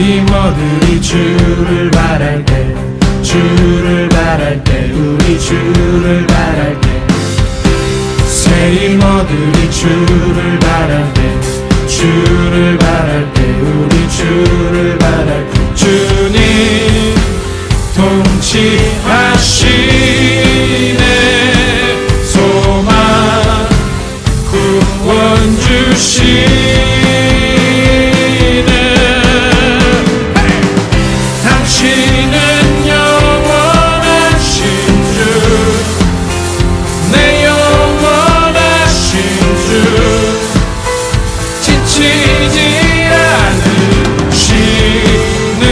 이모들이 주를 바랄 때, 주를 바랄 때, 우리 주를 바랄 때, 새 이모들이 주를 바랄 때, 주를 바랄 때, 우리 주를 바랄 때, 주님 통치하시네. 소망 구원 주시네. 당신은 영원하신 주, 내 영원하신 주, 지치지 않으시는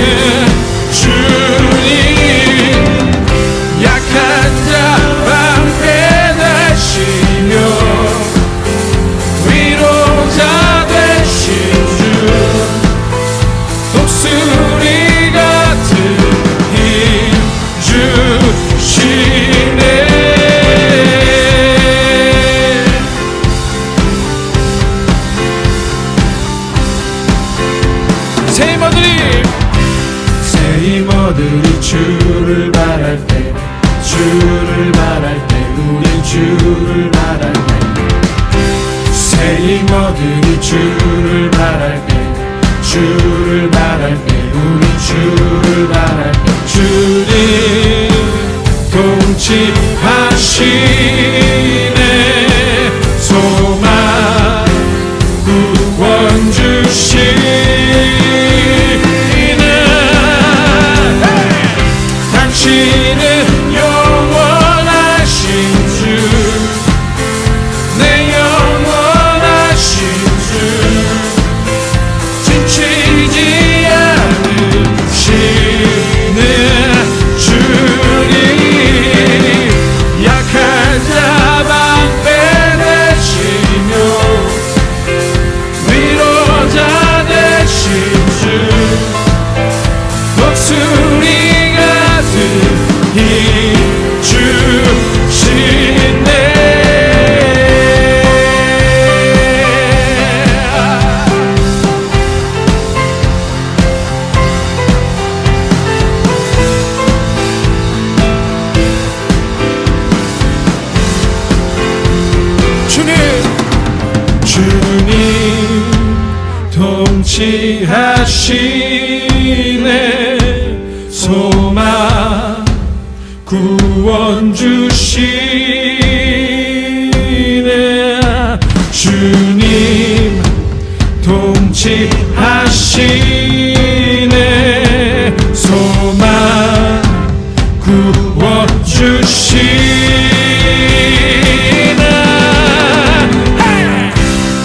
주님, 약한 자 방패되시며 위로자 되신 주, 독수리 같은 힘 주시네. 새 이모들이 주를 바랄 때, 주를 바랄 때, 우리 주를 바랄 때, 새 이모들이 주를 바랄 때, 주를 바랄 때, 우리 주를 바랄 때, 주님 통치하시네. 소망 구원 주시네. 당신은 영원하신 주, 내 영원하신 주, 지치지 않으시는 주님, 약한 자 방패되시며 위로자 되신 주, 독수리 같은 힘 주시네. 주님 통치하시네. 소망 구원 주시네. 주님 통치하시네. 소망 구원 주시네.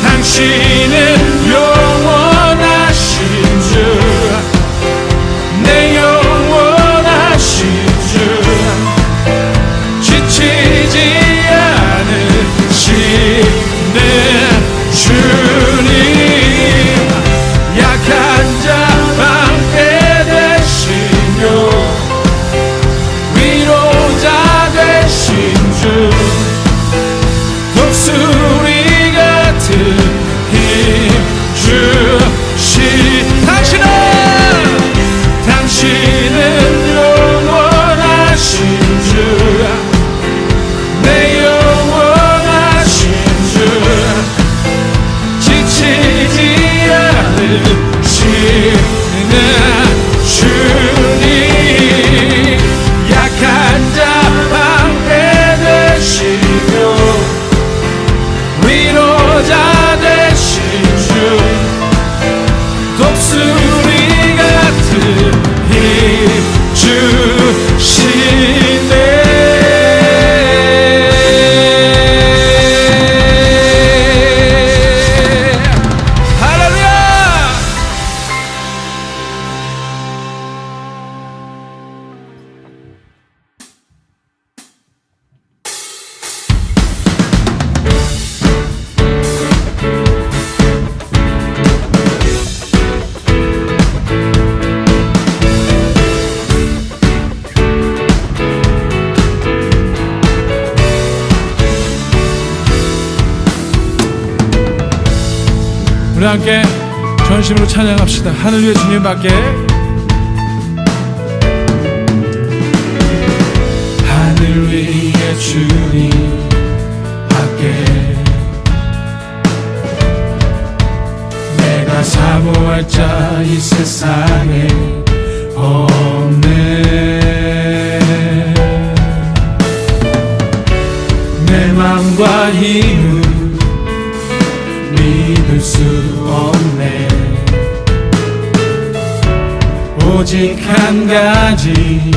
당신은 영원하신 주, 내 영원하신 주, 지치지 않으시는 주님, 약한 자 방패되시며 위로자 되신 주, 독수리 같은 힘 주시. 당신은 영원하신 주, 내 영원하신 주, 지치지 않으시는 주님, 약한 자 방패되시며 위로자 되신 주, 독수리 같은 힘 주시네. 할렐루야. 우리 함께 전심으로 찬양합시다. 하늘 위에 주님밖에, 하늘 위에 주님밖에 내가 사모할 자 이 세상에 없네. 내 맘과 힘은 믿을 수 없네. 오직 한 가지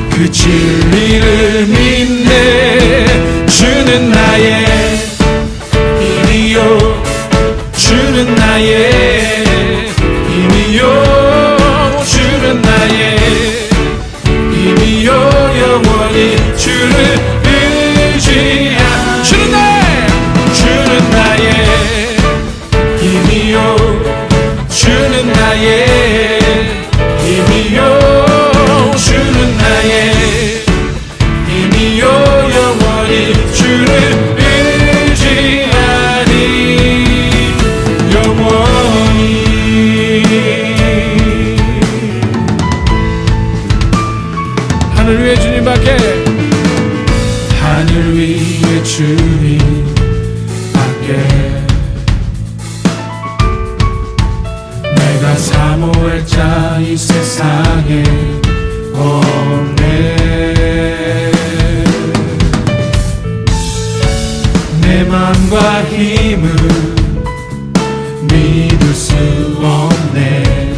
그 진리를 믿네. 주는 나의 힘이요, 주는 나의 힘이요, 주는 나의 힘이요. 영원히 주를 의지한 주는 나의 힘이요, 주는 나의 힘이요, 주는 나의 힘이요. 영원히 주를 의지하니, 영원히. 하늘 위에 주님밖에, 하늘 위에 주님밖에 내가 사모할 자 이 세상에 없네. 내 맘과 힘을 믿을 수 없네.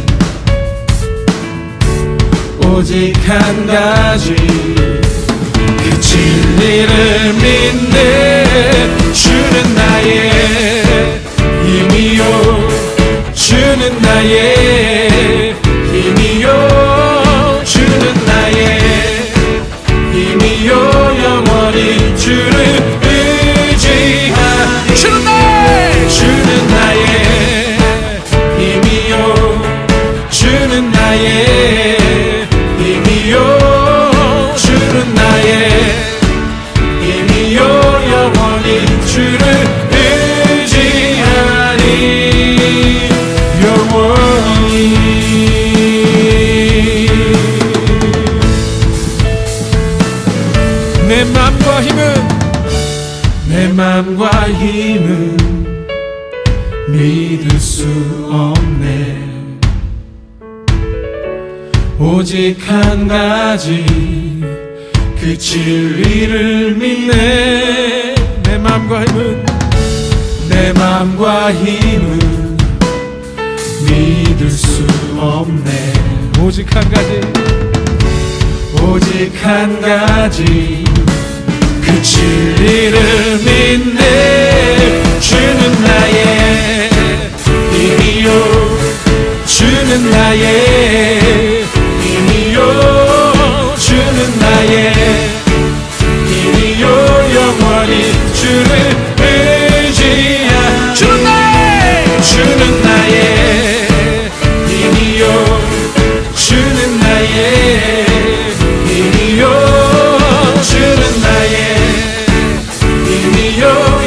오직 한 가지 그 진리를 믿네. 주는 나의 힘이요, 주는 나의 힘이요, 주는 나의 힘이요. 영원히 주를 의지하니, 주는 나의 힘이요, 주는 나의 힘이요, 주는 나의 힘이요. 영원히 주를 의지하니, 영원히. 내 맘과 힘은 믿을 수 없네. 오직 한 가지 그 진리를 믿네. 내 맘과 힘은 믿을 수 없네. 오직 한 가지 그 진리를 믿네. 주는 나의 힘이요, 주는 나의 힘이요, 주는 나의 힘이요. 영원히 주를 의지한 주는 나의 힘이요, 주는 나의 힘이요, 주는 나의 힘이요.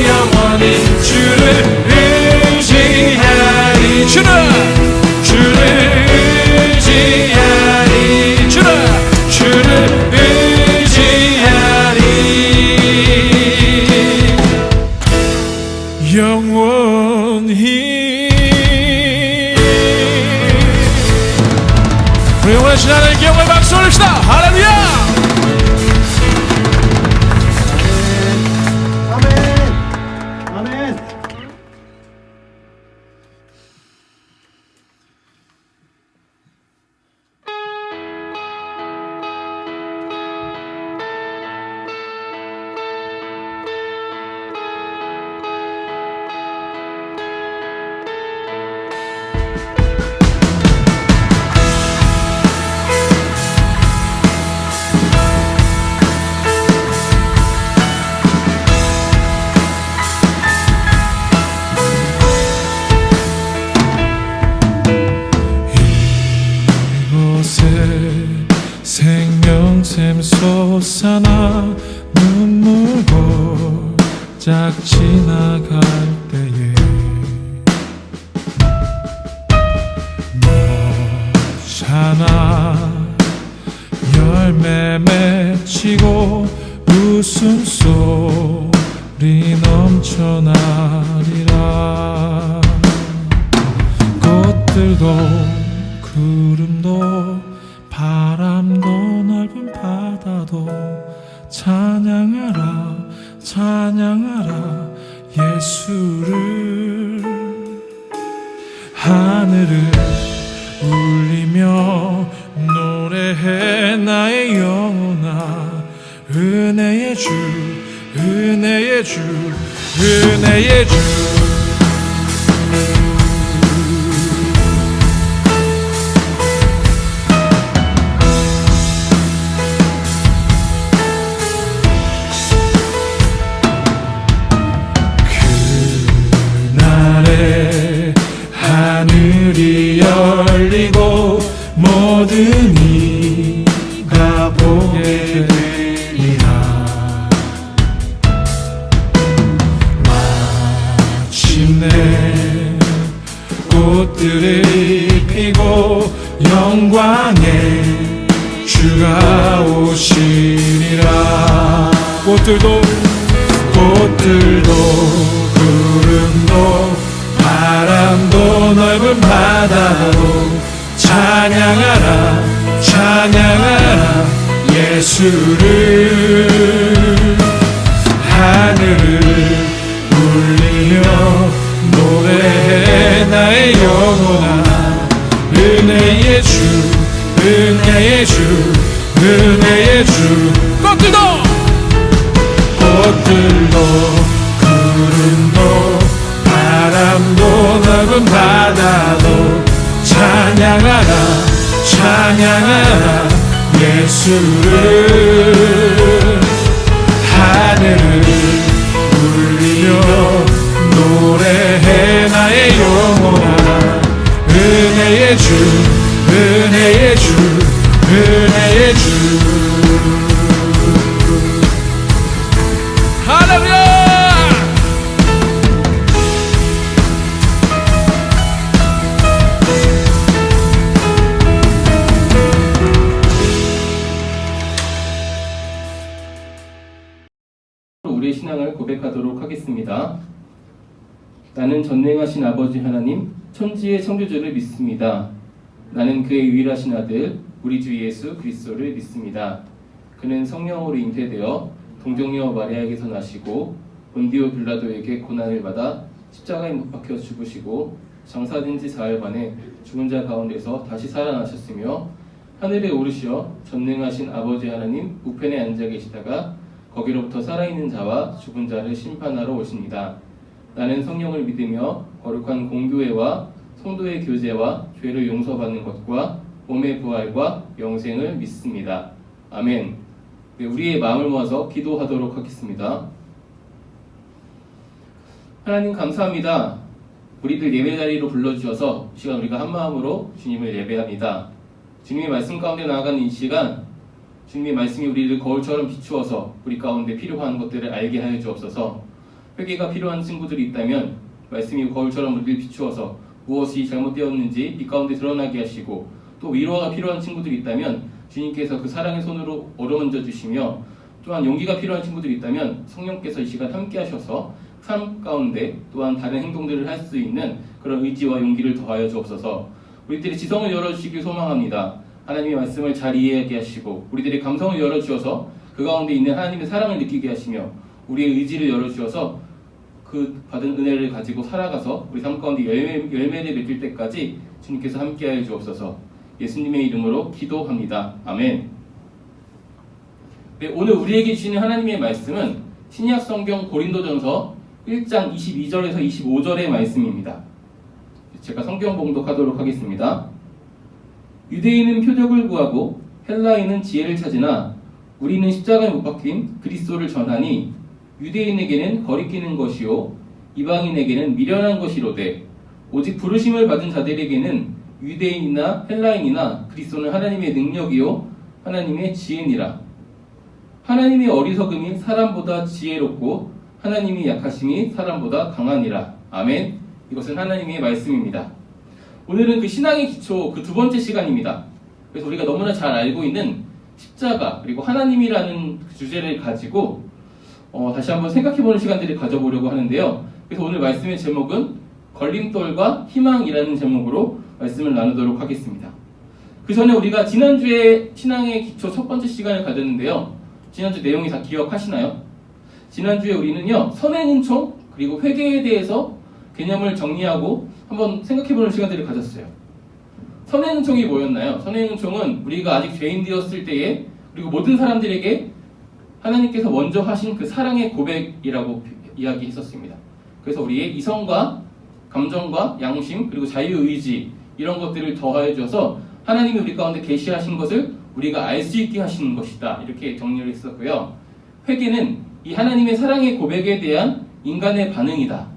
영원히 주를 의지하니, 주를 의지하니, 주를 의지하니, 영원히. 우리 원하신 하나님께 영광 박수 올립시다. 할렐루야. 생명샘 솟아나 눈물 골짝 지나갈 때에 사나 열매 맺히고 웃음소리 넘쳐나리라. 꽃들도 구름도 바람도 넓은 바다도 찬양하라 찬양하라 예수를. 하늘을 울리며 노래해 나의 영혼아. 은혜의 주 은혜의 주 은혜의 주. 그날에 하늘이 열리고 모든 이가 보게 되리라. 마침내 꽃들이 피고 영광의 주가 오시리라. 꽃들도 구름도 바람도 넓은 바다도 찬양하라 찬양하라 예수를. 하늘을 울리며 노래해 나의 영혼아. 은혜의 주 은혜의 주 은혜의 주. 꽃들도 구름도 바람도 넓은 바다도 찬양하라 찬양하라 예수를. 하늘을 울리며 노래해 나의 영혼아. 은혜의 주 은혜의 주 은혜의 주. 할렐루야. 우리의 신앙을 고백하도록 하겠습니다. 나는 전능하신 아버지 하나님 천지의 창조주를 믿습니다. 나는 그의 유일하신 아들 우리 주 예수 그리스도를 믿습니다. 그는 성령으로 잉태되어 동정녀 마리아에게서 나시고 본디오 빌라도에게 고난을 받아 십자가에 못 박혀 죽으시고 장사된 지 사흘 만에 죽은 자 가운데서 다시 살아나셨으며 하늘에 오르시어 전능하신 아버지 하나님 우편에 앉아 계시다가 거기로부터 살아있는 자와 죽은 자를 심판하러 오십니다. 나는 성령을 믿으며 거룩한 공교회와 성도의 교제와 죄를 용서받는 것과 몸의 부활과 영생을 믿습니다. 아멘. 네, 우리의 마음을 모아서 기도하도록 하겠습니다. 하나님 감사합니다. 우리들 예배 자리로 불러주셔서 이 시간 우리가 한마음으로 주님을 예배합니다. 주님의 말씀 가운데 나아가는 이 시간 주님의 말씀이 우리를 거울처럼 비추어서 우리 가운데 필요한 것들을 알게 하여 주옵소서. 회개가 필요한 친구들이 있다면 말씀이 거울처럼 우리를 비추어서 무엇이 잘못되었는지 빛 가운데 드러나게 하시고, 또 위로가 필요한 친구들이 있다면 주님께서 그 사랑의 손으로 어루만져 주시며, 또한 용기가 필요한 친구들이 있다면 성령께서 이 시간 함께 하셔서 삶 가운데 또한 다른 행동들을 할 수 있는 그런 의지와 용기를 더하여 주옵소서. 우리들의 지성을 열어주시길 소망합니다. 하나님의 말씀을 잘 이해하게 하시고 우리들의 감성을 열어주셔서 그 가운데 있는 하나님의 사랑을 느끼게 하시며 우리의 의지를 열어주셔서 그 받은 은혜를 가지고 살아가서 우리 삶 가운데 열매를 맺을 때까지 주님께서 함께하여 주옵소서. 예수님의 이름으로 기도합니다. 아멘. 네, 오늘 우리에게 주시는 하나님의 말씀은 신약 성경 고린도전서 1장 22절에서 25절의 말씀입니다. 제가 성경 봉독하도록 하겠습니다. 유대인은 표적을 구하고 헬라인은 지혜를 찾으나 우리는 십자가에 못 박힌 그리스도를 전하니 유대인에게는 거리끼는 것이요 이방인에게는 미련한 것이로되 오직 부르심을 받은 자들에게는 유대인이나 헬라인이나 그리스도는 하나님의 능력이요 하나님의 지혜니라. 하나님의 어리석음이 사람보다 지혜롭고 하나님의 약하심이 사람보다 강하니라. 아멘. 이것은 하나님의 말씀입니다. 오늘은 그 신앙의 기초 그 두 번째 시간입니다. 그래서 우리가 너무나 잘 알고 있는 십자가 그리고 하나님이라는 그 주제를 가지고 다시 한번 생각해보는 시간들을 가져보려고 하는데요. 그래서 오늘 말씀의 제목은 걸림돌과 희망이라는 제목으로 말씀을 나누도록 하겠습니다. 그 전에 우리가 지난주에 신앙의 기초 첫 번째 시간을 가졌는데요. 지난주 내용이 다 기억하시나요? 지난주에 우리는요, 선행은총 그리고 회개에 대해서 개념을 정리하고 한번 생각해보는 시간들을 가졌어요. 선행은총이 뭐였나요? 선행은총은 우리가 아직 죄인 되었을 때에 그리고 모든 사람들에게 하나님께서 먼저 하신 그 사랑의 고백이라고 이야기했었습니다. 그래서 우리의 이성과 감정과 양심 그리고 자유의지 이런 것들을 더하여 줘서 하나님이 우리 가운데 계시하신 것을 우리가 알 수 있게 하시는 것이다. 이렇게 정리를 했었고요. 회개는 이 하나님의 사랑의 고백에 대한 인간의 반응이다.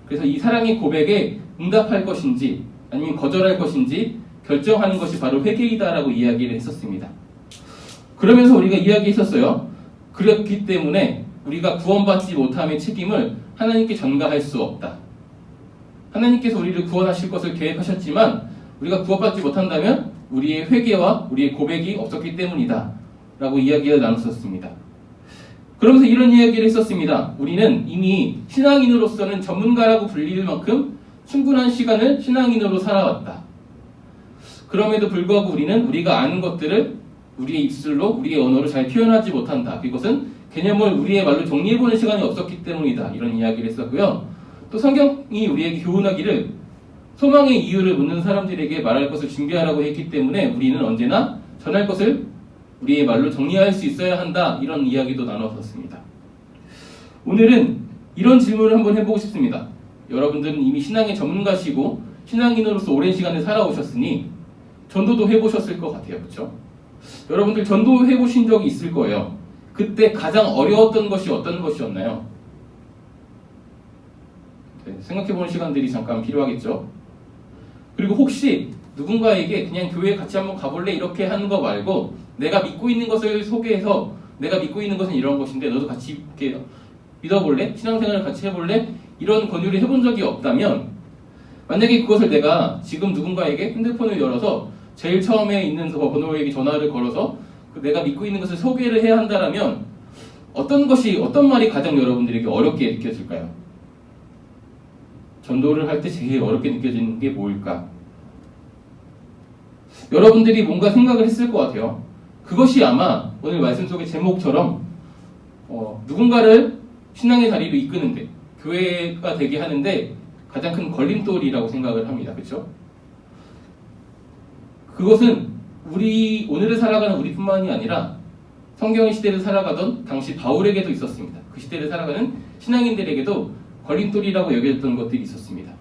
그래서 이 사랑의 고백에 응답할 것인지 아니면 거절할 것인지 결정하는 것이 바로 회개이다라고 이야기를 했었습니다. 그러면서 우리가 이야기했었어요. 그렇기 때문에 우리가 구원받지 못함의 책임을 하나님께 전가할 수 없다. 하나님께서 우리를 구원하실 것을 계획하셨지만 우리가 구원받지 못한다면 우리의 회개와 우리의 고백이 없었기 때문이다 라고 이야기를 나눴었습니다. 그러면서 이런 이야기를 했었습니다. 우리는 이미 신앙인으로서는 전문가라고 불릴 만큼 충분한 시간을 신앙인으로 살아왔다. 그럼에도 불구하고 우리는 우리가 아는 것들을 우리의 입술로 우리의 언어로 잘 표현하지 못한다. 이것은 개념을 우리의 말로 정리해보는 시간이 없었기 때문이다. 이런 이야기를 했었고요. 또 성경이 우리에게 교훈하기를 소망의 이유를 묻는 사람들에게 말할 것을 준비하라고 했기 때문에 우리는 언제나 전할 것을 우리의 말로 정리할 수 있어야 한다. 이런 이야기도 나눴었습니다. 오늘은 이런 질문을 한번 해보고 싶습니다. 여러분들은 이미 신앙의 전문가시고 신앙인으로서 오랜 시간을 살아오셨으니 전도도 해보셨을 것 같아요. 그렇죠? 여러분들 전도 해보신 적이 있을 거예요. 그때 가장 어려웠던 것이 어떤 것이었나요? 네, 생각해보는 시간들이 잠깐 필요하겠죠. 그리고 혹시 누군가에게 그냥 교회 같이 한번 가볼래? 이렇게 하는 거 말고 내가 믿고 있는 것을 소개해서 내가 믿고 있는 것은 이런 것인데 너도 같이 이렇게 믿어볼래? 신앙생활을 같이 해볼래? 이런 권유를 해본 적이 없다면 만약에 그것을 내가 지금 누군가에게 핸드폰을 열어서 제일 처음에 있는 번호에게 전화를 걸어서 내가 믿고 있는 것을 소개를 해야 한다면 어떤 말이 가장 여러분들에게 어렵게 느껴질까요? 전도를 할 때 제일 어렵게 느껴지는 게 뭘까? 여러분들이 뭔가 생각을 했을 것 같아요. 그것이 아마 오늘 말씀 속의 제목처럼 누군가를 신앙의 다리로 이끄는데 교회가 되게 하는데 가장 큰 걸림돌이라고 생각을 합니다. 그렇죠? 그것은 오늘을 살아가는 우리뿐만이 아니라 성경의 시대를 살아가던 당시 바울에게도 있었습니다. 그 시대를 살아가는 신앙인들에게도 걸림돌이라고 여겨졌던 것들이 있었습니다.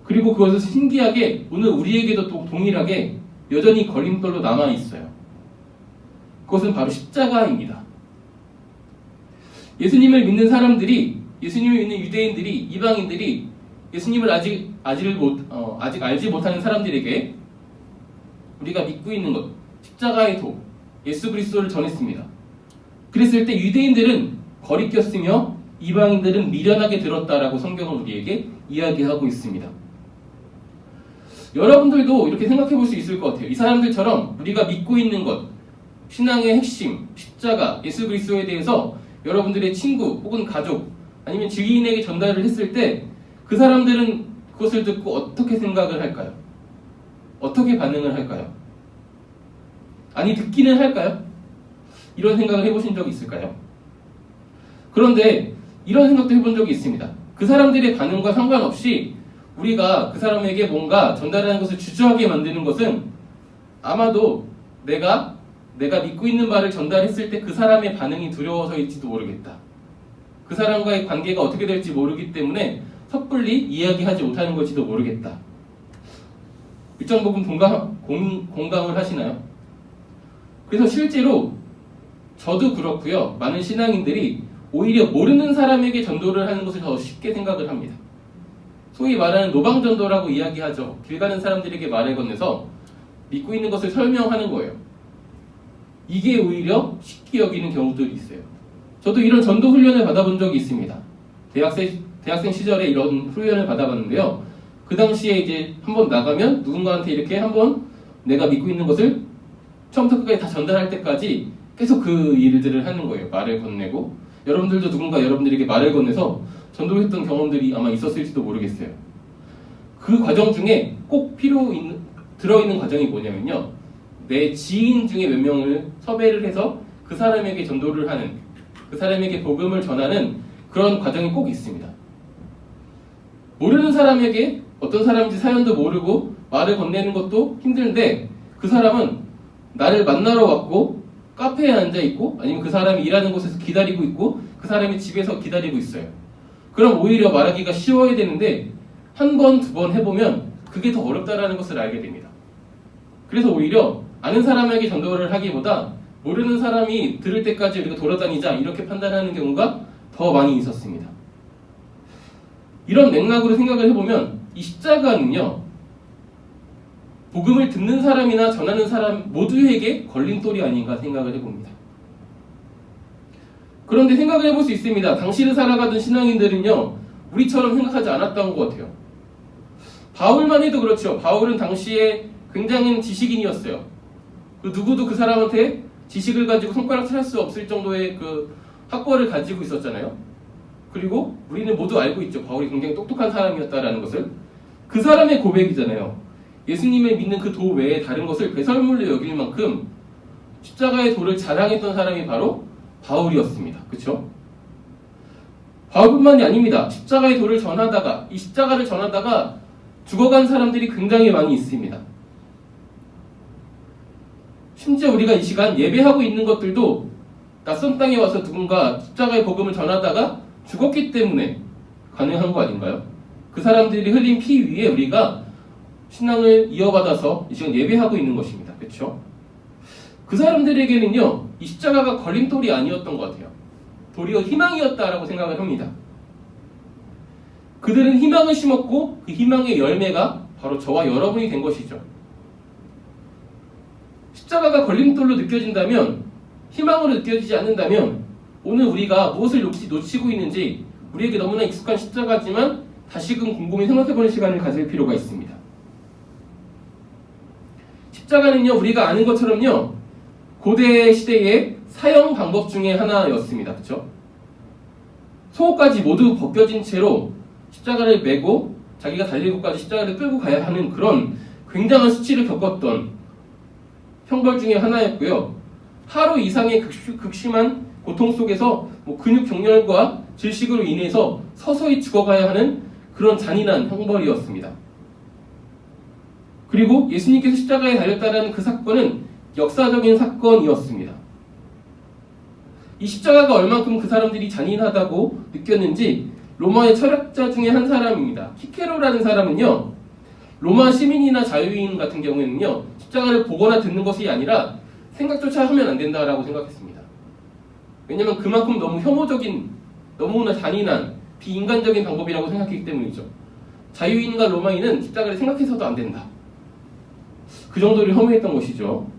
그리고 그것은 신기하게 오늘 우리에게도 또 동일하게 여전히 걸림돌로 남아있어요. 그것은 바로 십자가입니다. 예수님을 믿는 사람들이, 예수님을 믿는 유대인들이, 이방인들이 예수님을 아직 알지 못하는 사람들에게 우리가 믿고 있는 것, 십자가의 도, 예수 그리스도를 전했습니다. 그랬을 때 유대인들은 거리꼈으며 이방인들은 미련하게 들었다라고 성경은 우리에게 이야기하고 있습니다. 여러분들도 이렇게 생각해 볼 수 있을 것 같아요. 이 사람들처럼 우리가 믿고 있는 것, 신앙의 핵심, 십자가, 예수 그리스도에 대해서 여러분들의 친구 혹은 가족 아니면 지인에게 전달을 했을 때 그 사람들은 그것을 듣고 어떻게 생각을 할까요? 어떻게 반응을 할까요? 아니, 듣기는 할까요? 이런 생각을 해보신 적이 있을까요? 그런데 이런 생각도 해본 적이 있습니다. 그 사람들의 반응과 상관없이 우리가 그 사람에게 뭔가 전달하는 것을 주저하게 만드는 것은 아마도 내가 믿고 있는 말을 전달했을 때 그 사람의 반응이 두려워서일지도 모르겠다. 그 사람과의 관계가 어떻게 될지 모르기 때문에 섣불리 이야기하지 못하는 것일지도 모르겠다. 일정 부분 공감을 하시나요? 그래서 실제로 저도 그렇고요. 많은 신앙인들이 오히려 모르는 사람에게 전도를 하는 것을 더 쉽게 생각을 합니다. 소위 말하는 노방전도라고 이야기하죠. 길 가는 사람들에게 말을 건네서 믿고 있는 것을 설명하는 거예요. 이게 오히려 쉽게 여기는 경우들이 있어요. 저도 이런 전도 훈련을 받아본 적이 있습니다. 대학생 시절에 이런 훈련을 받아봤는데요. 그 당시에 이제 한번 나가면 누군가한테 이렇게 한번 내가 믿고 있는 것을 처음부터 끝까지 다 전달할 때까지 계속 그 일들을 하는 거예요. 말을 건네고 여러분들도 누군가 여러분들에게 말을 건네서 전도를 했던 경험들이 아마 있었을지도 모르겠어요. 그 과정 중에 꼭 들어있는 과정이 뭐냐면요, 내 지인 중에 몇 명을 섭외를 해서 그 사람에게 전도를 하는, 그 사람에게 복음을 전하는 그런 과정이 꼭 있습니다. 모르는 사람에게 어떤 사람인지 사연도 모르고 말을 건네는 것도 힘든데, 그 사람은 나를 만나러 왔고 카페에 앉아 있고 아니면 그 사람이 일하는 곳에서 기다리고 있고 그 사람이 집에서 기다리고 있어요. 그럼 오히려 말하기가 쉬워야 되는데 한 번, 두 번 해보면 그게 더 어렵다라는 것을 알게 됩니다. 그래서 오히려 아는 사람에게 전도를 하기보다 모르는 사람이 들을 때까지 우리가 돌아다니자 이렇게 판단하는 경우가 더 많이 있었습니다. 이런 맥락으로 생각을 해보면 이 십자가는요, 복음을 듣는 사람이나 전하는 사람 모두에게 걸림돌이 아닌가 생각을 해봅니다. 그런데 생각을 해볼 수 있습니다. 당시를 살아가던 신앙인들은요, 우리처럼 생각하지 않았던 것 같아요. 바울만 해도 그렇죠. 바울은 당시에 굉장히 지식인이었어요. 누구도 그 사람한테 지식을 가지고 손가락 찰 수 없을 정도의 그 학벌을 가지고 있었잖아요. 그리고 우리는 모두 알고 있죠. 바울이 굉장히 똑똑한 사람이었다라는 것을. 그 사람의 고백이잖아요. 예수님을 믿는 그 도 외에 다른 것을 배설물로 여길 만큼 십자가의 도를 자랑했던 사람이 바로 바울이었습니다. 그렇죠? 바울뿐만이 아닙니다. 십자가의 도를 전하다가, 이 십자가를 전하다가 죽어간 사람들이 굉장히 많이 있습니다. 심지어 우리가 이 시간 예배하고 있는 것들도 낯선 땅에 와서 누군가 십자가의 복음을 전하다가 죽었기 때문에 가능한 거 아닌가요? 그 사람들이 흘린 피 위에 우리가 신앙을 이어받아서 이 시간 예배하고 있는 것입니다. 그렇죠? 그 사람들에게는요, 이 십자가가 걸림돌이 아니었던 것 같아요. 도리어 희망이었다라고 생각을 합니다. 그들은 희망을 심었고 그 희망의 열매가 바로 저와 여러분이 된 것이죠. 십자가가 걸림돌로 느껴진다면, 희망으로 느껴지지 않는다면 오늘 우리가 무엇을 놓치고 있는지 우리에게 너무나 익숙한 십자가지만 다시금 곰곰이 생각해보는 시간을 가질 필요가 있습니다. 십자가는요, 우리가 아는 것처럼요, 고대 시대의 사형 방법 중에 하나였습니다. 그렇죠? 속옷까지 모두 벗겨진 채로 십자가를 메고 자기가 달릴 곳까지 십자가를 끌고 가야 하는 그런 굉장한 수치를 겪었던 형벌 중에 하나였고요. 하루 이상의 극심한 고통 속에서 근육 경련과 질식으로 인해서 서서히 죽어가야 하는 그런 잔인한 형벌이었습니다. 그리고 예수님께서 십자가에 달렸다는 그 사건은 역사적인 사건이었습니다. 이 십자가가 얼만큼 그 사람들이 잔인하다고 느꼈는지 로마의 철학자 중에 한 사람입니다. 키케로라는 사람은요, 로마 시민이나 자유인 같은 경우에는요, 십자가를 보거나 듣는 것이 아니라 생각조차 하면 안 된다라고 생각했습니다. 왜냐하면 그만큼 너무 혐오적인, 너무나 잔인한 비인간적인 방법이라고 생각했기 때문이죠. 자유인과 로마인은 십자가를 생각해서도 안 된다. 그 정도를 혐오했던 것이죠.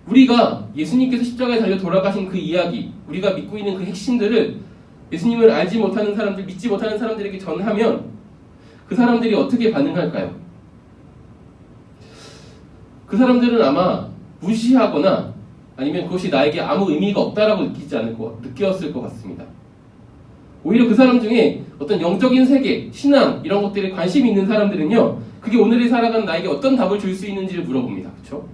우리가 예수님께서 십자가에 달려 돌아가신 그 이야기, 우리가 믿고 있는 그 핵심들을 예수님을 알지 못하는 사람들, 믿지 못하는 사람들에게 전하면 그 사람들이 어떻게 반응할까요? 그 사람들은 아마 무시하거나 아니면 그것이 나에게 아무 의미가 없다라고 느꼈을 것 같습니다. 오히려 그 사람 중에 어떤 영적인 세계, 신앙 이런 것들에 관심이 있는 사람들은요, 그게 오늘에 살아가는 나에게 어떤 답을 줄 수 있는지를 물어봅니다. 그렇죠?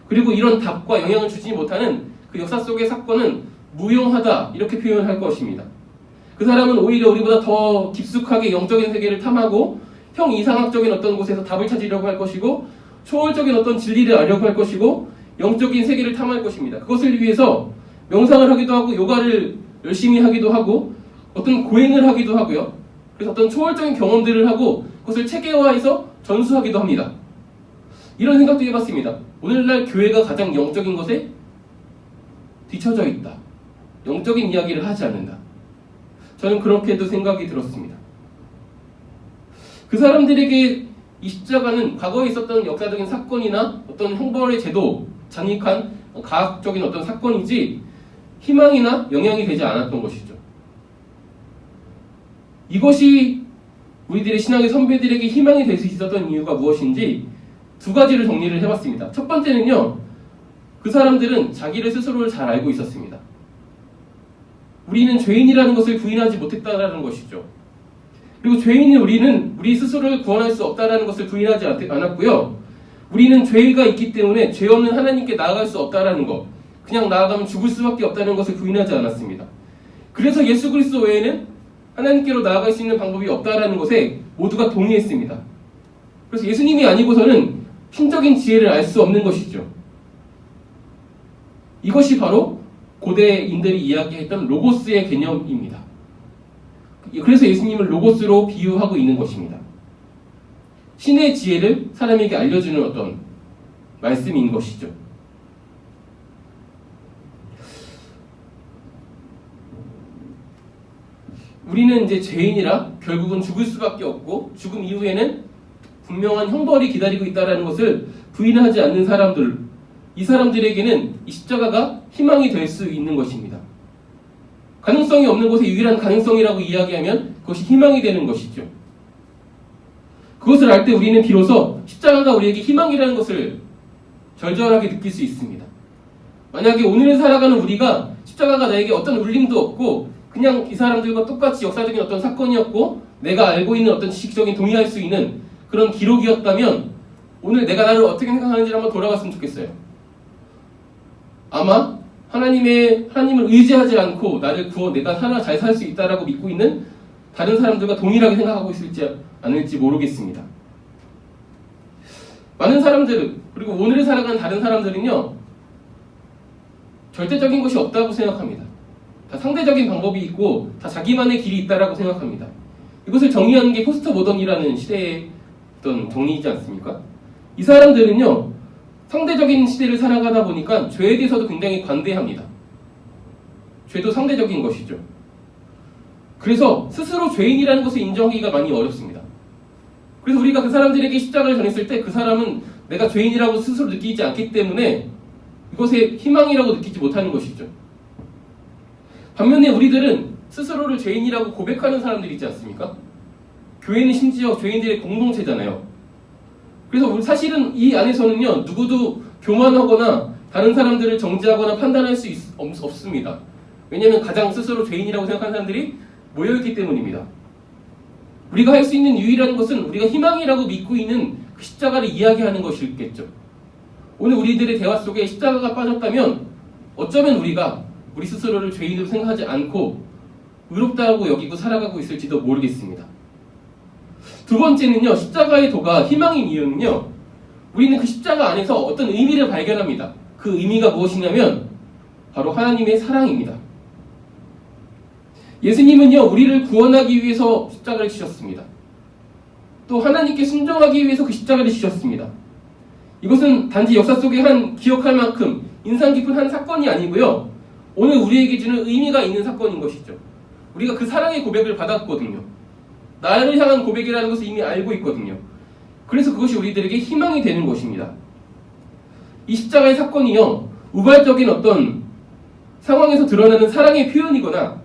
그리고 이런 답과 영향을 주지 못하는 그 역사 속의 사건은 무용하다 이렇게 표현할 것입니다. 그 사람은 오히려 우리보다 더 깊숙하게 영적인 세계를 탐하고 형이상학적인 어떤 곳에서 답을 찾으려고 할 것이고 초월적인 어떤 진리를 알려고 할 것이고 영적인 세계를 탐할 것입니다. 그것을 위해서 명상을 하기도 하고 요가를 열심히 하기도 하고 어떤 고행을 하기도 하고요. 그래서 어떤 초월적인 경험들을 하고 그것을 체계화해서 전수하기도 합니다. 이런 생각도 해봤습니다. 오늘날 교회가 가장 영적인 것에 뒤처져 있다. 영적인 이야기를 하지 않는다. 저는 그렇게도 생각이 들었습니다. 그 사람들에게 이 십자가는 과거에 있었던 역사적인 사건이나 어떤 형벌의 제도, 잔인한 가학적인 어떤 사건이지 희망이나 영향이 되지 않았던 것이죠. 이것이 우리들의 신앙의 선배들에게 희망이 될 수 있었던 이유가 무엇인지 두 가지를 정리를 해봤습니다. 첫 번째는요, 그 사람들은 자기를 스스로를 잘 알고 있었습니다. 우리는 죄인이라는 것을 부인하지 못했다라는 것이죠. 그리고 죄인인 우리는 우리 스스로를 구원할 수 없다라는 것을 부인하지 않았고요. 우리는 죄가 있기 때문에 죄 없는 하나님께 나아갈 수 없다라는 것, 그냥 나아가면 죽을 수밖에 없다는 것을 부인하지 않았습니다. 그래서 예수 그리스도 외에는 하나님께로 나아갈 수 있는 방법이 없다라는 것에 모두가 동의했습니다. 그래서 예수님이 아니고서는 신적인 지혜를 알 수 없는 것이죠. 이것이 바로 고대인들이 이야기했던 로고스의 개념입니다. 그래서 예수님을 로고스로 비유하고 있는 것입니다. 신의 지혜를 사람에게 알려주는 어떤 말씀인 것이죠. 우리는 이제 죄인이라 결국은 죽을 수밖에 없고 죽음 이후에는 분명한 형벌이 기다리고 있다는 것을 부인하지 않는 사람들, 이 사람들에게는 이 십자가가 희망이 될 수 있는 것입니다. 가능성이 없는 것의 유일한 가능성이라고 이야기하면 그것이 희망이 되는 것이죠. 그것을 알 때 우리는 비로소 십자가가 우리에게 희망이라는 것을 절절하게 느낄 수 있습니다. 만약에 오늘을 살아가는 우리가 십자가가 나에게 어떤 울림도 없고 그냥 이 사람들과 똑같이 역사적인 어떤 사건이었고 내가 알고 있는 어떤 지식적인 동의할 수 있는 그런 기록이었다면 오늘 내가 나를 어떻게 생각하는지를 한번 돌아봤으면 좋겠어요. 아마 하나님을 의지하지 않고 나를 내가 잘 살 수 있다라고 믿고 있는 다른 사람들과 동일하게 생각하고 있을지 않을지 모르겠습니다. 많은 사람들, 그리고 오늘을 살아가는 다른 사람들은요, 절대적인 것이 없다고 생각합니다. 다 상대적인 방법이 있고 다 자기만의 길이 있다라고 생각합니다. 이것을 정의하는 게 포스트 모던이라는 시대의 어떤 정리이지 않습니까? 이 사람들은요, 상대적인 시대를 살아가다 보니까 죄에 대해서도 굉장히 관대합니다. 죄도 상대적인 것이죠. 그래서 스스로 죄인이라는 것을 인정하기가 많이 어렵습니다. 그래서 우리가 그 사람들에게 십자가를 전했을 때 그 사람은 내가 죄인이라고 스스로 느끼지 않기 때문에 이것에 희망이라고 느끼지 못하는 것이죠. 반면에 우리들은 스스로를 죄인이라고 고백하는 사람들이 있지 않습니까? 교회는 심지어 죄인들의 공동체잖아요. 그래서 사실은 이 안에서는요, 누구도 교만하거나 다른 사람들을 정죄하거나 판단할 수 없습니다. 왜냐하면 가장 스스로 죄인이라고 생각하는 사람들이 모여있기 때문입니다. 우리가 할 수 있는 유일한 것은 우리가 희망이라고 믿고 있는 그 십자가를 이야기하는 것이겠죠. 오늘 우리들의 대화 속에 십자가가 빠졌다면 어쩌면 우리가 우리 스스로를 죄인으로 생각하지 않고 의롭다고 여기고 살아가고 있을지도 모르겠습니다. 두 번째는요, 십자가의 도가 희망인 이유는요, 우리는 그 십자가 안에서 어떤 의미를 발견합니다. 그 의미가 무엇이냐면 바로 하나님의 사랑입니다. 예수님은요, 우리를 구원하기 위해서 십자가를 지셨습니다. 또 하나님께 순종하기 위해서 그 십자가를 지셨습니다. 이것은 단지 역사 속에 기억할 만큼 인상 깊은 한 사건이 아니고요, 오늘 우리에게 주는 의미가 있는 사건인 것이죠. 우리가 그 사랑의 고백을 받았거든요. 나를 향한 고백이라는 것을 이미 알고 있거든요. 그래서 그것이 우리들에게 희망이 되는 것입니다. 이 십자가의 사건이요, 우발적인 어떤 상황에서 드러나는 사랑의 표현이거나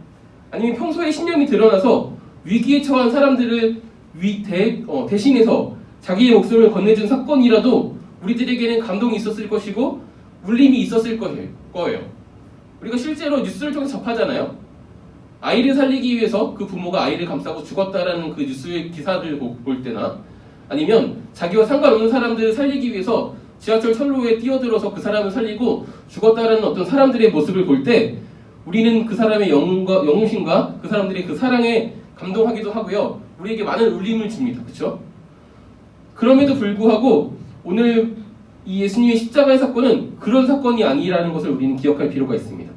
아니면 평소에 신념이 드러나서 위기에 처한 사람들을 대신해서 자기의 목숨을 건네준 사건이라도 우리들에게는 감동이 있었을 것이고 울림이 있었을 거예요. 우리가 실제로 뉴스를 통해서 접하잖아요. 아이를 살리기 위해서 그 부모가 아이를 감싸고 죽었다라는 그 뉴스의 기사를 볼 때나 아니면 자기와 상관없는 사람들을 살리기 위해서 지하철 철로에 뛰어들어서 그 사람을 살리고 죽었다라는 어떤 사람들의 모습을 볼 때 우리는 그 사람의 영웅심과 그 사람들의 그 사랑에 감동하기도 하고요. 우리에게 많은 울림을 줍니다. 그렇죠? 그럼에도 불구하고 오늘 이 예수님의 십자가의 사건은 그런 사건이 아니라는 것을 우리는 기억할 필요가 있습니다.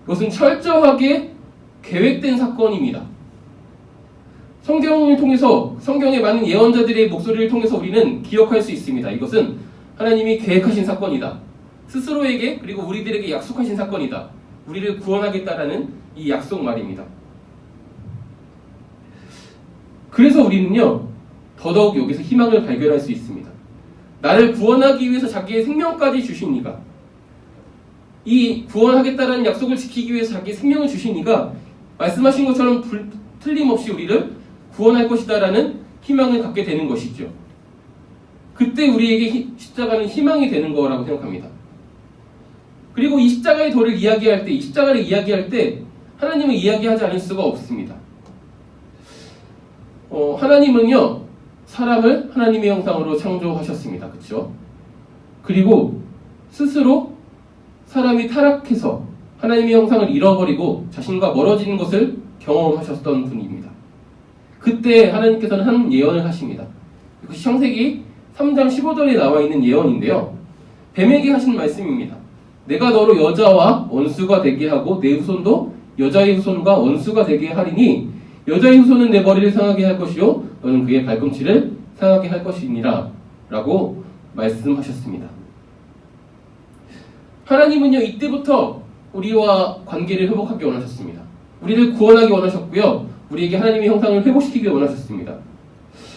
이것은 철저하게 계획된 사건입니다. 성경을 통해서 성경의 많은 예언자들의 목소리를 통해서 우리는 기억할 수 있습니다. 이것은 하나님이 계획하신 사건이다. 스스로에게 그리고 우리들에게 약속하신 사건이다. 우리를 구원하겠다라는 이 약속 말입니다. 그래서 우리는요, 더더욱 여기서 희망을 발견할 수 있습니다. 나를 구원하기 위해서 자기의 생명까지 주신 이가, 이 구원하겠다라는 약속을 지키기 위해서 자기의 생명을 주신 이가 말씀하신 것처럼 틀림없이 우리를 구원할 것이다라는 희망을 갖게 되는 것이죠. 그때 우리에게 십자가는 희망이 되는 거라고 생각합니다. 그리고 이 십자가의 도를 이야기할 때, 이 십자가를 이야기할 때 하나님을 이야기하지 않을 수가 없습니다. 하나님은요, 사람을 하나님의 형상으로 창조하셨습니다. 그렇죠? 그리고 스스로 사람이 타락해서 하나님의 형상을 잃어버리고 자신과 멀어지는 것을 경험하셨던 분입니다. 그때 하나님께서는 한 예언을 하십니다. 그것이 창세기 3장 15절에 나와 있는 예언인데요. 뱀에게 하신 말씀입니다. 내가 너로 여자와 원수가 되게 하고 내 후손도 여자의 후손과 원수가 되게 하리니 여자의 후손은 내 머리를 상하게 할 것이요 너는 그의 발꿈치를 상하게 할 것이니라 라고 말씀하셨습니다. 하나님은요, 이때부터 우리와 관계를 회복하기 원하셨습니다. 우리를 구원하기 원하셨고요, 우리에게 하나님의 형상을 회복시키기 원하셨습니다.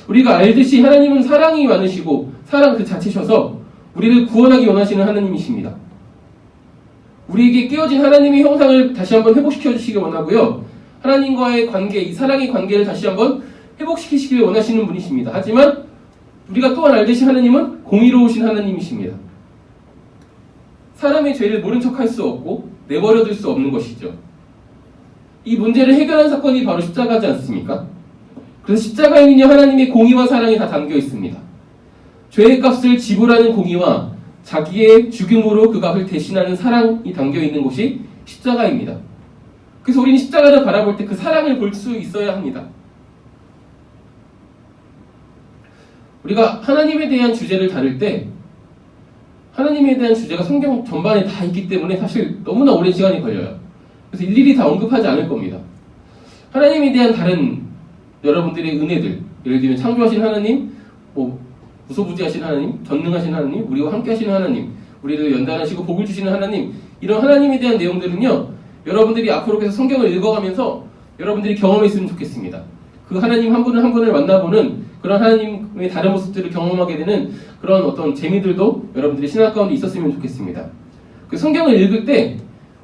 우리가 알듯이 하나님은 사랑이 많으시고 사랑 그 자체셔서 우리를 구원하기 원하시는 하나님이십니다. 우리에게 깨어진 하나님의 형상을 다시 한번 회복시켜 주시기 원하고요, 하나님과의 관계, 이 사랑의 관계를 다시 한번 회복시키시길 원하시는 분이십니다. 하지만 우리가 또한 알듯이 하나님은 공의로우신 하나님이십니다. 사람의 죄를 모른 척할 수 없고 내버려둘 수 없는 것이죠. 이 문제를 해결한 사건이 바로 십자가지 않습니까? 그래서 십자가에는요, 하나님의 공의와 사랑이 다 담겨 있습니다. 죄의 값을 지불하는 공의와 자기의 죽음으로 그 값을 대신하는 사랑이 담겨 있는 곳이 십자가입니다. 그래서 우리는 십자가를 바라볼 때 그 사랑을 볼 수 있어야 합니다. 우리가 하나님에 대한 주제를 다룰 때 하나님에 대한 주제가 성경 전반에 다 있기 때문에 사실 너무나 오랜 시간이 걸려요. 그래서 일일이 다 언급하지 않을 겁니다. 하나님에 대한 다른 여러분들의 은혜들, 예를 들면 창조하신 하나님, 무소부지하신 하나님, 전능하신 하나님, 우리와 함께 하시는 하나님, 우리를 연단하시고 복을 주시는 하나님, 이런 하나님에 대한 내용들은요, 여러분들이 앞으로 계속 성경을 읽어가면서 여러분들이 경험했으면 좋겠습니다. 그 하나님 한 분을 한 분을 만나보는 그런 하나님의 다른 모습들을 경험하게 되는 그런 어떤 재미들도 여러분들의 신앙 가운데 있었으면 좋겠습니다. 그 성경을 읽을 때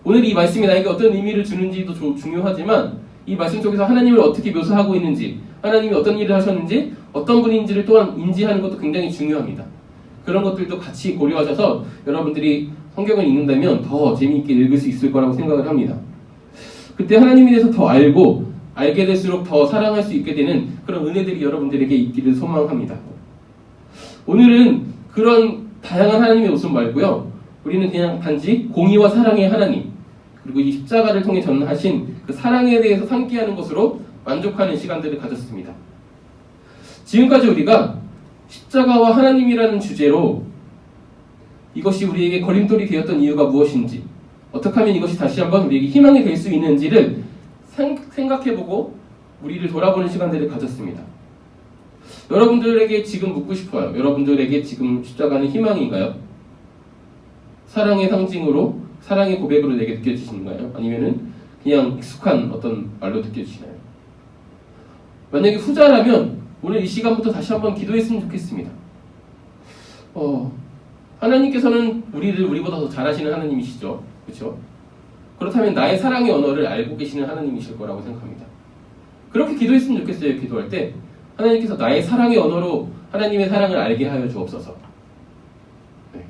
오늘 이 말씀이 나에게 어떤 의미를 주는지도 중요하지만 이 말씀 속에서 하나님을 어떻게 묘사하고 있는지, 하나님이 어떤 일을 하셨는지, 어떤 분인지를 또한 인지하는 것도 굉장히 중요합니다. 그런 것들도 같이 고려하셔서 여러분들이 성경을 읽는다면 더 재미있게 읽을 수 있을 거라고 생각을 합니다. 그때 하나님에 대해서 더 알게 될수록 더 사랑할 수 있게 되는 그런 은혜들이 여러분들에게 있기를 소망합니다. 오늘은 그런 다양한 하나님의 모습 말고요, 우리는 그냥 단지 공의와 사랑의 하나님, 그리고 이 십자가를 통해 전하신 그 사랑에 대해서 상기하는 것으로 만족하는 시간들을 가졌습니다. 지금까지 우리가 십자가와 하나님이라는 주제로 이것이 우리에게 걸림돌이 되었던 이유가 무엇인지, 어떻게 하면 이것이 다시 한번 우리에게 희망이 될 수 있는지를 생각해보고 우리를 돌아보는 시간들을 가졌습니다. 여러분들에게 지금 묻고 싶어요. 여러분들에게 지금 십자가는 희망인가요? 사랑의 상징으로, 사랑의 고백으로 내게 느껴지시는가요? 아니면은 그냥 익숙한 어떤 말로 느껴지시나요? 만약에 후자라면 오늘 이 시간부터 다시 한번 기도했으면 좋겠습니다. 하나님께서는 우리를 우리보다 더 잘하시는 하나님이시죠. 그렇죠? 그렇다면 나의 사랑의 언어를 알고 계시는 하나님이실 거라고 생각합니다. 그렇게 기도했으면 좋겠어요. 기도할 때 하나님께서 나의 사랑의 언어로 하나님의 사랑을 알게 하여 주옵소서. 네.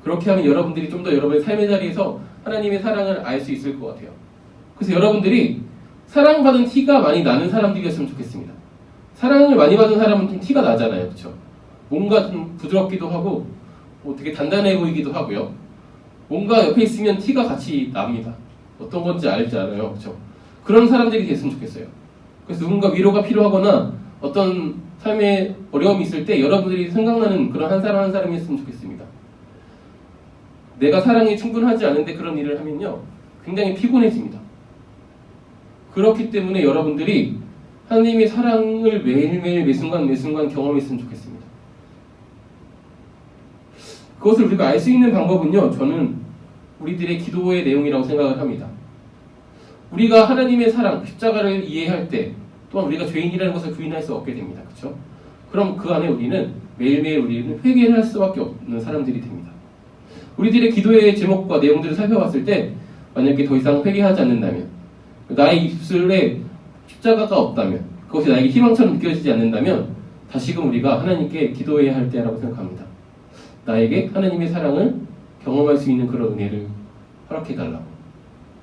그렇게 하면 여러분들이 좀 더 여러분의 삶의 자리에서 하나님의 사랑을 알 수 있을 것 같아요. 그래서 여러분들이 사랑받은 티가 많이 나는 사람들이었으면 좋겠습니다. 사랑을 많이 받은 사람은 좀 티가 나잖아요. 그렇죠? 뭔가 좀 부드럽기도 하고 되게 단단해 보이기도 하고요. 뭔가 옆에 있으면 티가 같이 납니다. 어떤 건지 알지 않아요. 그렇죠? 그런 사람들이 됐으면 좋겠어요. 그래서 누군가 위로가 필요하거나 어떤 삶에 어려움이 있을 때 여러분들이 생각나는 그런 한 사람 한 사람이었으면 좋겠습니다. 내가 사랑이 충분하지 않은데 그런 일을 하면요, 굉장히 피곤해집니다. 그렇기 때문에 여러분들이 하나님의 사랑을 매일매일 매순간 경험했으면 좋겠습니다. 그것을 우리가 알 수 있는 방법은요, 저는 우리들의 기도의 내용이라고 생각을 합니다. 우리가 하나님의 사랑, 십자가를 이해할 때 또한 우리가 죄인이라는 것을 부인할 수 없게 됩니다. 그렇죠? 그럼 그 안에 우리는 매일매일 우리는 회개를 할 수밖에 없는 사람들이 됩니다. 우리들의 기도의 제목과 내용들을 살펴봤을 때 만약에 더 이상 회개하지 않는다면, 나의 입술에 십자가가 없다면, 그것이 나에게 희망처럼 느껴지지 않는다면 다시금 우리가 하나님께 기도해야 할 때라고 생각합니다. 나에게 하나님의 사랑을 경험할 수 있는 그런 은혜를 허락해달라고.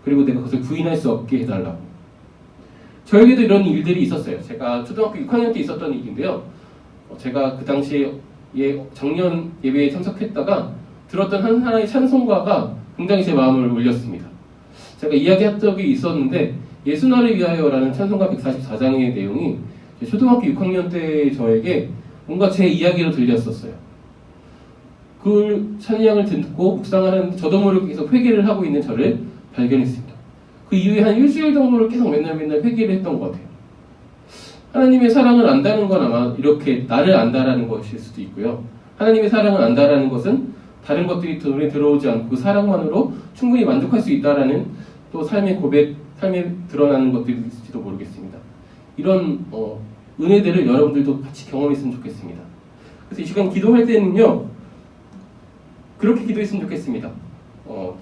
그리고 내가 그것을 부인할 수 없게 해달라고. 저에게도 이런 일들이 있었어요. 제가 초등학교 6학년 때 있었던 일인데요. 제가 그 당시에 작년 예배에 참석했다가 들었던 하나의 찬송가가 굉장히 제 마음을 울렸습니다. 제가 이야기한 적이 있었는데 예수 나를 위하여라는 찬송가 144장의 내용이 초등학교 6학년 때 저에게 뭔가 제 이야기로 들렸었어요. 그 찬양을 듣고 묵상을 하는데 저도 모르게 계속 회개를 하고 있는 저를 발견했습니다. 그 이후에 한 일주일 정도를 계속 맨날 회개를 했던 것 같아요. 하나님의 사랑을 안다는 건 아마 이렇게 나를 안다라는 것일 수도 있고요. 하나님의 사랑을 안다라는 것은 다른 것들이 눈에 들어오지 않고 그 사랑만으로 충분히 만족할 수 있다라는 또 삶의 고백, 삶에 드러나는 것들이 있을지도 모르겠습니다. 이런 은혜들을 여러분들도 같이 경험했으면 좋겠습니다. 그래서 이 시간 기도할 때는요, 그렇게 기도했으면 좋겠습니다.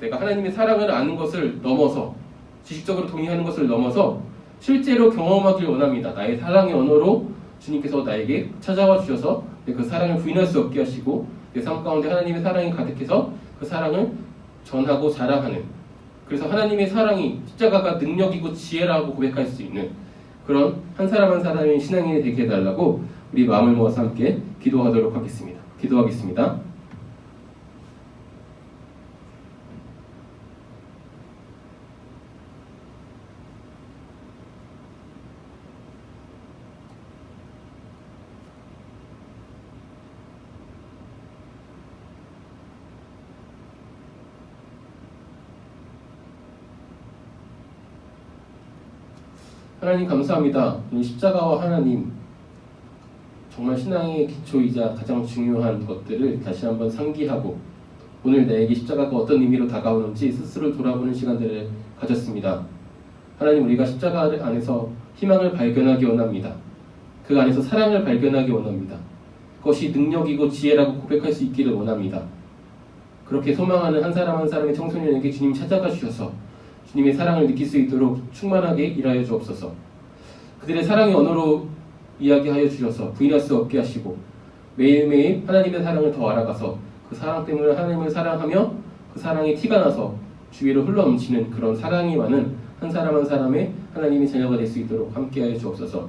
내가 하나님의 사랑을 아는 것을 넘어서, 지식적으로 동의하는 것을 넘어서 실제로 경험하길 원합니다. 나의 사랑의 언어로 주님께서 나에게 찾아와 주셔서 그 사랑을 부인할 수 없게 하시고 내 삶 가운데 하나님의 사랑이 가득해서 그 사랑을 전하고 자랑하는, 그래서 하나님의 사랑이 십자가가 능력이고 지혜라고 고백할 수 있는 그런 한 사람 한 사람의 신앙인이 되게 해달라고 우리 마음을 모아서 함께 기도하도록 하겠습니다. 기도하겠습니다. 하나님 감사합니다. 이 십자가와 하나님, 정말 신앙의 기초이자 가장 중요한 것들을 다시 한번 상기하고 오늘 나에게 십자가가 어떤 의미로 다가오는지 스스로 돌아보는 시간들을 가졌습니다. 하나님, 우리가 십자가 안에서 희망을 발견하기 원합니다. 그 안에서 사랑을 발견하기 원합니다. 그것이 능력이고 지혜라고 고백할 수 있기를 원합니다. 그렇게 소망하는 한 사람 한 사람의 청소년에게 주님 찾아가 주셔서 주님의 사랑을 느낄 수 있도록 충만하게 일하여 주옵소서. 그들의 사랑의 언어로 이야기하여 주셔서 부인할 수 없게 하시고 매일매일 하나님의 사랑을 더 알아가서 그 사랑 때문에 하나님을 사랑하며 그 사랑이 티가 나서 주위로 흘러넘치는 그런 사랑이 많은 한 사람 한 사람의 하나님의 자녀가 될 수 있도록 함께하여 주옵소서.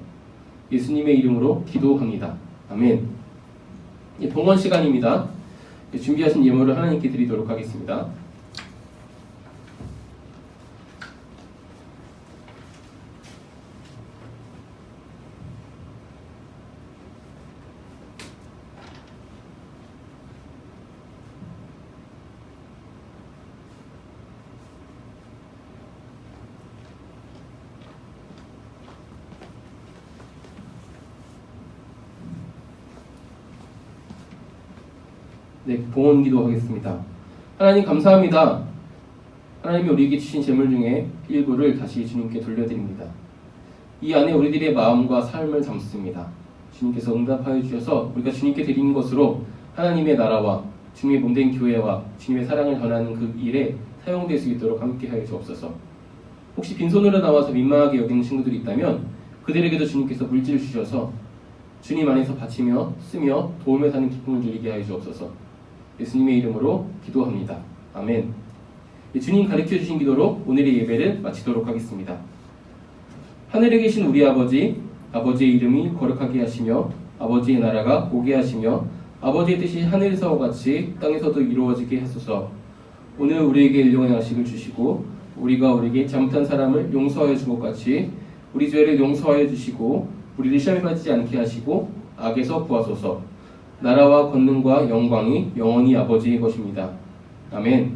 예수님의 이름으로 기도합니다. 아멘. 봉헌 시간입니다. 준비하신 예물을 하나님께 드리도록 하겠습니다. 네, 봉헌 기도하겠습니다. 하나님 감사합니다. 하나님이 우리에게 주신 재물 중에 일부를 다시 주님께 돌려드립니다. 이 안에 우리들의 마음과 삶을 담습니다. 주님께서 응답하여 주셔서 우리가 주님께 드리는 것으로 하나님의 나라와 주님의 몸된 교회와 주님의 사랑을 전하는 그 일에 사용될 수 있도록 함께하여 주옵소서. 혹시 빈손으로 나와서 민망하게 여기는 친구들이 있다면 그들에게도 주님께서 물질을 주셔서 주님 안에서 바치며 쓰며 도우며 사는 기쁨을 누리게 하여 주옵소서. 예수님의 이름으로 기도합니다. 아멘. 주님 가르쳐 주신 기도로 오늘의 예배를 마치도록 하겠습니다. 하늘에 계신 우리 아버지, 아버지의 이름이 거룩하게 하시며 아버지의 나라가 오게 하시며 아버지의 뜻이 하늘에서와 같이 땅에서도 이루어지게 하소서. 오늘 우리에게 일용할 양식을 주시고 우리가 우리에게 잘못한 사람을 용서하여 준 것 같이 우리 죄를 용서하여 주시고 우리를 시험에 빠지지 않게 하시고 악에서 구하소서. 나라와 권능과 영광이 영원히 아버지의 것입니다. 아멘.